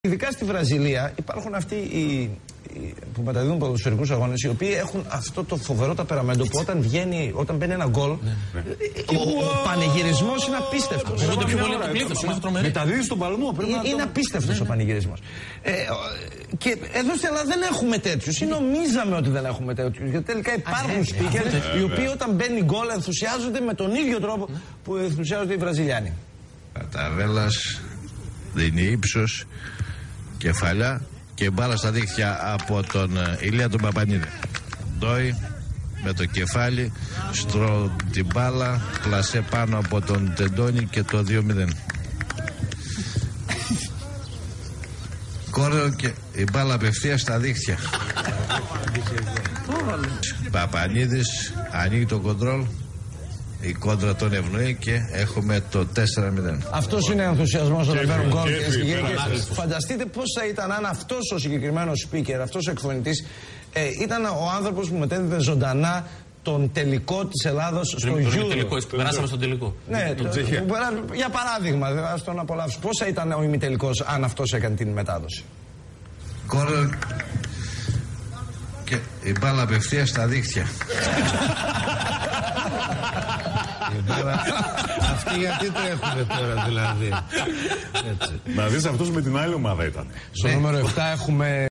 Ειδικά στη Βραζιλία υπάρχουν αυτοί που μεταδίδουν ποδοσφαιρικούς αγώνες, οι οποίοι έχουν αυτό το φοβερό ταπεραμέντο που όταν μπαίνει ένα γκολ, ο πανηγυρισμός είναι απίστευτος. Μεταδίδει στον παλμό. Είναι απίστευτος ο πανηγυρισμός. Και εδώ στην Ελλάδα δεν έχουμε τέτοιους, ή νομίζαμε ότι δεν έχουμε τέτοιους. Γιατί τελικά υπάρχουν speakers οι οποίοι όταν μπαίνει γκολ ενθουσιάζονται με τον ίδιο τρόπο που ενθουσιάζονται οι Βραζιλιάνοι. Ταβέλας δίνει ύψος, κεφαλιά και μπάλα στα δίχτυα από τον Ηλία τον Παπανίδη. Ντόι με το κεφάλι, στρώ την μπάλα, πλασέ πάνω από τον Τεντόνι και το 2-0. Κόρεο και η μπάλα απευθεία στα δίχτυα. Παπανίδης ανοίγει το κοντρόλ, η κόντρα τον ευνοεί και έχουμε το 4-0. Αυτός είναι ενθουσιασμός όταν παίρνουν γκολ. Φανταστείτε πώς θα ήταν αν αυτός ο συγκεκριμένος speaker, αυτός ο εκφωνητής, ήταν ο άνθρωπος που μετέδιδε ζωντανά τον τελικό της Ελλάδος στο Euro. Περάσαμε στον τελικό. Ναι, για παράδειγμα, ας τον απολαύσω. Πώς θα ήταν ο ημιτελικός αν αυτός έκανε την μετάδοση. Κόρεο και η μπάλα απευθεία στα δίχτυα. Αυτοί γιατί τρέχουνε τώρα δηλαδή. Να δεις, αυτός με την άλλη ομάδα ήταν. Στο νούμερο 7 έχουμε